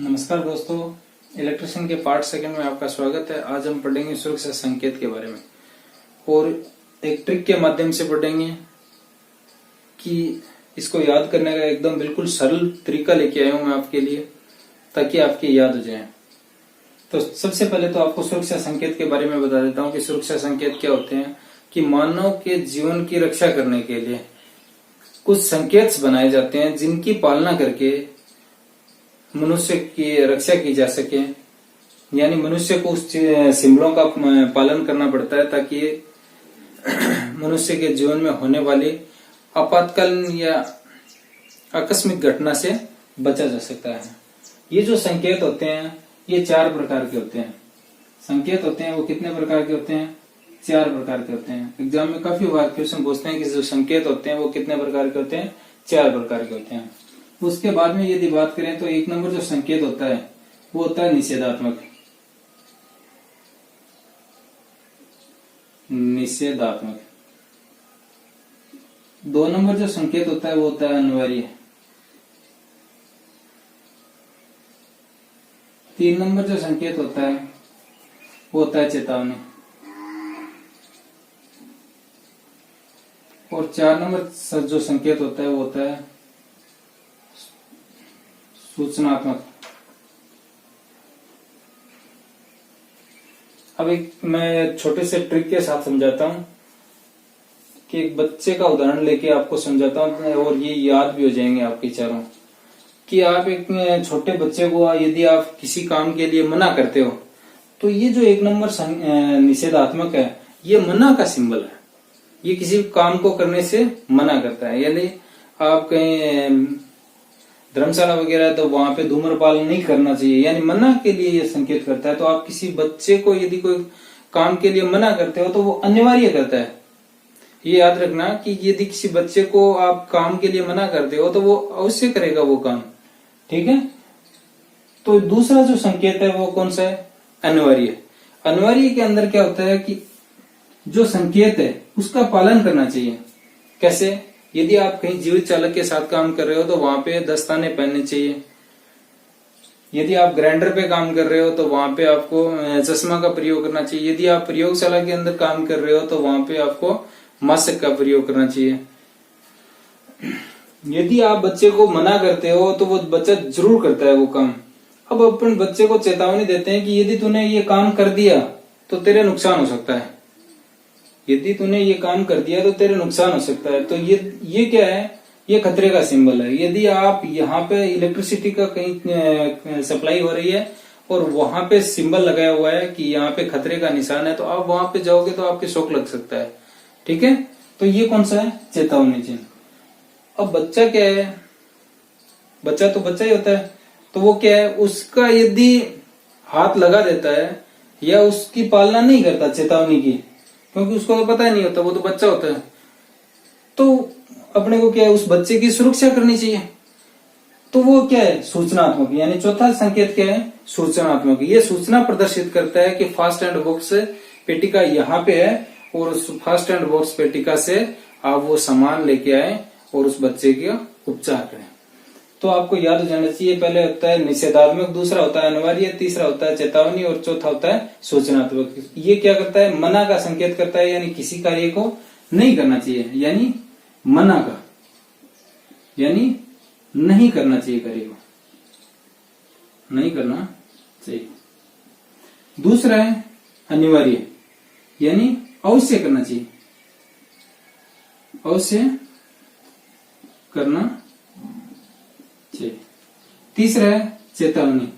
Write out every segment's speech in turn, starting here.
नमस्कार दोस्तों, इलेक्ट्रिशियन के पार्ट सेकंड में आपका स्वागत है। आज हम पढ़ेंगे सुरक्षा संकेत के बारे में और एक ट्रिक के माध्यम से पढ़ेंगे कि इसको याद करने का एकदम बिल्कुल सरल तरीका लेके आया हूं मैं आपके लिए, ताकि आपके याद हो जाए। तो सबसे पहले तो आपको सुरक्षा संकेत के बारे में बता देता हूं कि सुरक्षा संकेत क्या होते हैं। कि मानव के जीवन की रक्षा करने के लिए कुछ संकेत बनाए जाते हैं, जिनकी पालना करके मनुष्य की रक्षा की जा सके। यानी मनुष्य को उस सिंबलों का पालन करना पड़ता है, ताकि मनुष्य के जीवन में होने वाली आपातकालीन या आकस्मिक घटना से बचा जा सकता है। ये जो संकेत होते हैं ये 4 प्रकार के होते हैं। संकेत होते हैं वो कितने प्रकार के होते हैं? 4 प्रकार के होते हैं। एग्जाम में काफी बार क्वेश्चन पूछते हैं कि जो संकेत होते हैं वो कितने प्रकार के होते हैं? 4 प्रकार के होते हैं। उसके बाद में यदि बात करें तो 1 नंबर जो संकेत होता है वो होता है निषेधात्मक। निषेधात्मक 2 नंबर जो संकेत होता है वो होता है अनिवार्य। 3 नंबर जो संकेत होता है वो होता है चेतावनी। और 4 नंबर जो संकेत होता है वो होता है सूचनात्मक। अब एक मैं छोटे से ट्रिक के साथ समझाता हूं कि एक बच्चे का उदाहरण लेके आपको समझाता हूं, और ये याद भी हो जाएंगे आपके चारों। कि आप एक छोटे बच्चे को यदि आप किसी काम के लिए मना करते हो तो ये जो 1 नंबर निषेधात्मक है ये मना का सिंबल है। ये किसी काम को करने से मना करता है। यानी आप कहीं धर्मशाला वगैरह है तो वहां पे धूम्रपान नहीं करना चाहिए, यानी मना के लिए ये संकेत करता है। तो आप किसी बच्चे को यदि कोई काम के लिए मना करते हो तो वो अनिवार्य करता है। ये याद रखना कि यदि किसी बच्चे को आप काम के लिए मना करते हो तो वो अवश्य करेगा वो काम, ठीक है। तो दूसरा जो संकेत है वो कौन सा है? अनिवार्य। अनिवार्य के अंदर क्या होता है कि जो संकेत है उसका पालन करना चाहिए। कैसे? यदि आप कहीं जीवित चालक के साथ काम कर रहे हो तो वहां पे दस्ताने पहनने चाहिए। यदि आप ग्राइंडर पे काम कर रहे हो तो वहां पे आपको चश्मा का प्रयोग करना चाहिए। यदि आप प्रयोगशाला के अंदर काम कर रहे हो तो वहां पे आपको मास्क का प्रयोग करना चाहिए। यदि आप बच्चे को मना करते हो तो वो बच्चा जरूर करता है वो काम। अब अपन बच्चे को चेतावनी देते हैं कि यदि तूने ये काम कर दिया तो तेरे नुकसान हो सकता है। यदि तूने ये काम कर दिया तो तेरे नुकसान हो सकता है। तो ये क्या है? ये खतरे का सिंबल है। यदि आप यहाँ पे इलेक्ट्रिसिटी का कहीं सप्लाई हो रही है और वहां पे सिंबल लगाया हुआ है कि यहाँ पे खतरे का निशान है, तो आप वहां पे जाओगे तो आपके शॉक लग सकता है, ठीक है। तो ये कौन सा है? चेतावनी चिन्ह। अब बच्चा क्या है? बच्चा तो बच्चा ही होता है। तो वो क्या है? उसका यदि हाथ लगा देता है या उसकी पालना नहीं करता चेतावनी की, क्योंकि उसको तो पता ही नहीं होता, वो तो बच्चा होता है, तो अपने को क्या है? उस बच्चे की सुरक्षा करनी चाहिए। तो वो क्या है? सूचनात्मक। यानी चौथा संकेत क्या है? सूचनात्मक। ये सूचना प्रदर्शित करता है कि फास्ट एंड बॉक्स पेटिका यहाँ पे है और उस फास्ट एंड बॉक्स पेटिका से आप वो सामान लेके आए और उस बच्चे का उपचार करें। तो आपको याद हो जाना चाहिए, पहले होता है निषेधात्मक, दूसरा होता है अनिवार्य, तीसरा होता है चेतावनी और चौथा होता है सूचनात्मक। ये क्या करता है? मना का संकेत करता है, यानी किसी कार्य को नहीं करना चाहिए, यानी मना का, यानी नहीं करना चाहिए, कार्य को नहीं करना चाहिए। दूसरा है अनिवार्य, यानी अवश्य करना चाहिए, अवश्य करना चाहिए। तीसरा है चेतावनी।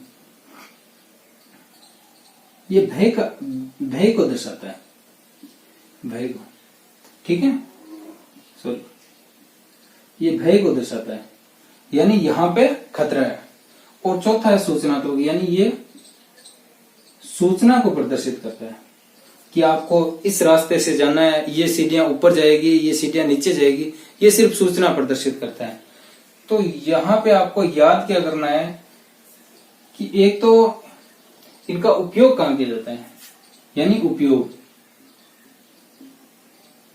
ये भय को दर्शाता है, भय को, ठीक है। सॉरी, ये भय को दर्शाता है, यानी यहां पे खतरा है। और चौथा है सूचनात्मक, यानी ये सूचना को प्रदर्शित करता है कि आपको इस रास्ते से जाना है, ये सीढ़ियां ऊपर जाएगी, ये सीढ़ियां नीचे जाएगी। ये सिर्फ सूचना प्रदर्शित करता है। तो यहां पे आपको याद क्या करना है कि एक तो इनका उपयोग कहां किया जाता है, यानी उपयोग।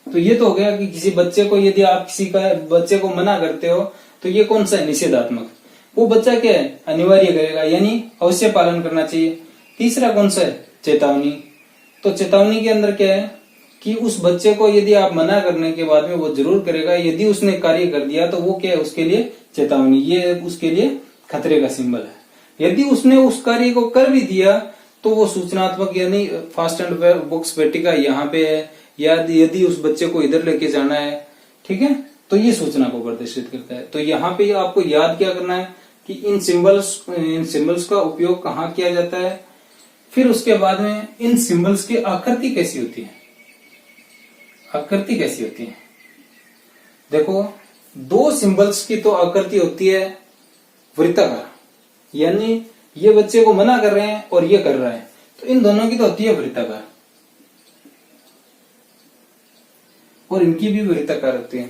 तो ये तो हो गया कि किसी बच्चे को, यदि आप किसी का बच्चे को मना करते हो तो ये कौन सा है? निषेधात्मक। वो बच्चा क्या है, अनिवार्य करेगा, यानी अवश्य पालन करना चाहिए। तीसरा कौन सा है, चेतावनी। तो चेतावनी के अंदर क्या है कि उस बच्चे को यदि आप मना करने के बाद में वो जरूर करेगा, यदि उसने कार्य कर दिया तो वो क्या है, उसके लिए चेतावनी, ये उसके लिए खतरे का सिंबल है। यदि उसने उस कार्य को कर भी दिया तो वो सूचनात्मक, यानी फास्ट एंड बॉक्स पेटिका यहाँ पे है, या यदि उस बच्चे को इधर लेके जाना है, ठीक है, तो ये सूचना को प्रदर्शित करता है। तो यहाँ पे आपको याद क्या करना है कि इन सिंबल्स का उपयोग कहाँ किया जाता है। फिर उसके बाद में इन सिंबल्स की आकृति कैसी होती है, आकृति कैसी होती है। देखो, दो सिंबल्स की तो आकृति होती है वृत्ताकार, यानी ये बच्चे को मना कर रहे हैं और ये कर रहा है, तो इन दोनों की तो होती है वृत्ताकार, और इनकी भी वृत्ताकार होती है,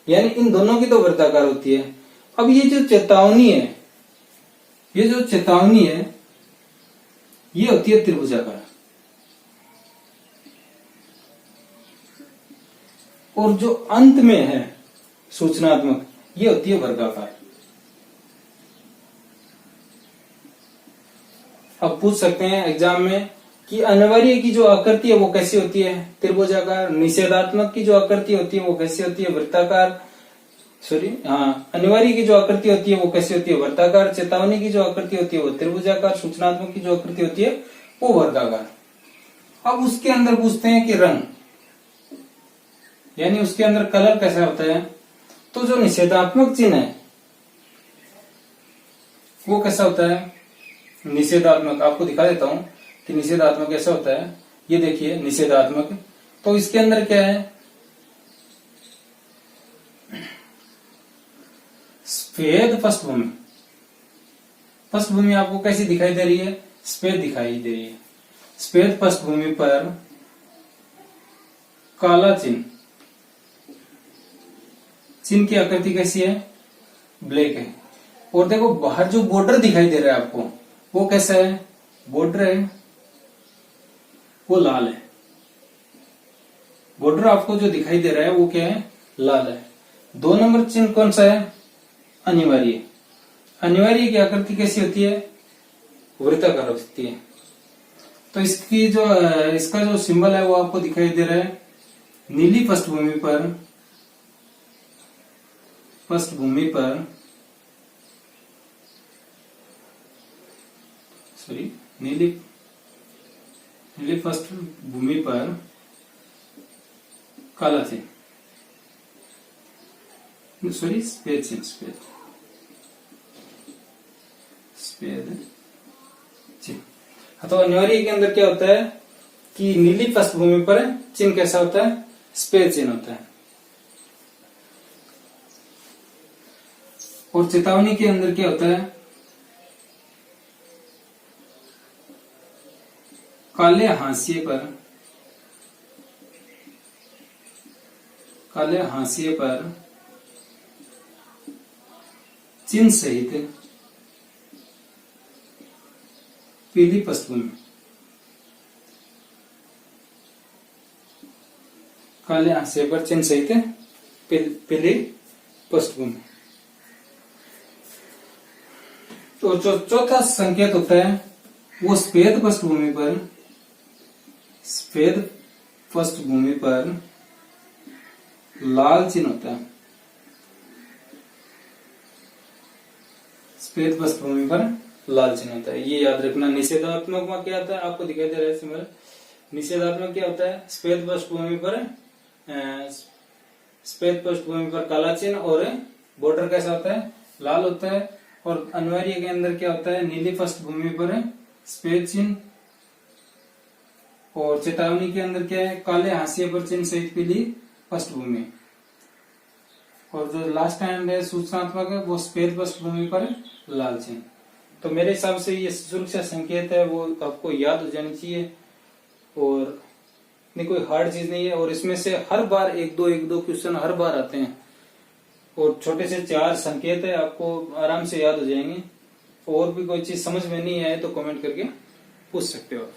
यानी इन दोनों की तो वृत्ताकार होती है। अब ये जो चेतावनी है, ये जो चेतावनी है ये होती है त्रिभुजाकार, और जो अंत में है सूचनात्मक ये होती है वर्गाकार। अब पूछ सकते हैं एग्जाम में कि अनिवार्य की जो आकृति है वो कैसी होती है, त्रिभुजाकार। निषेधात्मक की जो आकृति होती है वो कैसी होती है, वृत्ताकार। अनिवार्य की जो आकृति होती है वो कैसी होती है, वृत्ताकार। चेतावनी की जो आकृति होती है वो त्रिभुजाकार। सूचनात्मक की जो आकृति होती है वो वर्गाकार। अब उसके अंदर पूछते हैं कि रंग, यानी उसके अंदर कलर कैसा होता है। तो जो निषेधात्मक चिन्ह है वो कैसा होता है, निषेधात्मक, आपको दिखा देता हूं कि निषेधात्मक कैसा होता है। ये देखिए निषेधात्मक, तो इसके अंदर क्या है, सफेद पृष्ठभूमि। पृष्ठभूमि आपको कैसी दिखाई दे रही है, सफेद दिखाई दे रही है। सफेद पृष्ठभूमि पर काला चिन्ह, चिन्ह की आकृति कैसी है, ब्लैक है। और देखो बाहर जो बॉर्डर दिखाई दे रहा है आपको वो कैसा है, बॉर्डर है वो लाल है। बॉर्डर आपको जो दिखाई दे रहा है वो क्या है, लाल है। 2 नंबर चिन्ह कौन सा है, अनिवार्य। अनिवार्य की आकृति कैसी होती है, वृत्ताकार होती है। तो इसकी जो इसका जो सिंबल है वो आपको दिखाई दे रहा है नीली पृष्ठभूमि पर नीली पृष्ठभूमि पर काला चिन्ह, सफेद चिन्ह, सफेद चिन्ह। तो अनिवार्य के अंदर क्या होता है कि नीली पृष्ठभूमि पर चिन्ह कैसा होता है, सफेद चिन्ह होता है। और चेतावनी के अंदर क्या होता है, काले हाशिए पर चिन्ह सहित पीली पृष्ठभूमि, काले हाशिए पर चिन्ह सहित पीली पृष्ठभूमि। तो जो चौथा संकेत होता है वो सफेद पृष्ठभूमि पर लाल चिन्ह होता है। सफेद पृष्ठभूमि पर लाल चिन्ह होता है, ये याद रखना। निषेधात्मक में क्या होता है, आपको दिखाई दे रहा है सिंबल। निषेधात्मक क्या होता है, सफेद पृष्ठभूमि पर काला चिन्ह और बॉर्डर कैसा होता है, लाल होता है। और अनिवार्य के अंदर क्या होता है, नीली पृष्ठभूमि पर सफेद चिन्ह, और चेतावनी के अंदर क्या है, काले हाशिए पर चिन्ह सहित पीली पृष्ठभूमि। और जो लास्ट एंड है सूचनात्मक है वो सफेद पृष्ठभूमि पर लाल चिन्ह। तो मेरे हिसाब से ये सुरक्षा संकेत है वो आपको याद हो जानी चाहिए, और इतनी कोई हार्ड चीज नहीं है। और इसमें से हर बार एक दो क्वेश्चन हर बार आते हैं, और छोटे से 4 संकेत है, आपको आराम से याद हो जाएंगे। और भी कोई चीज समझ में नहीं आए तो कमेंट करके पूछ सकते हो।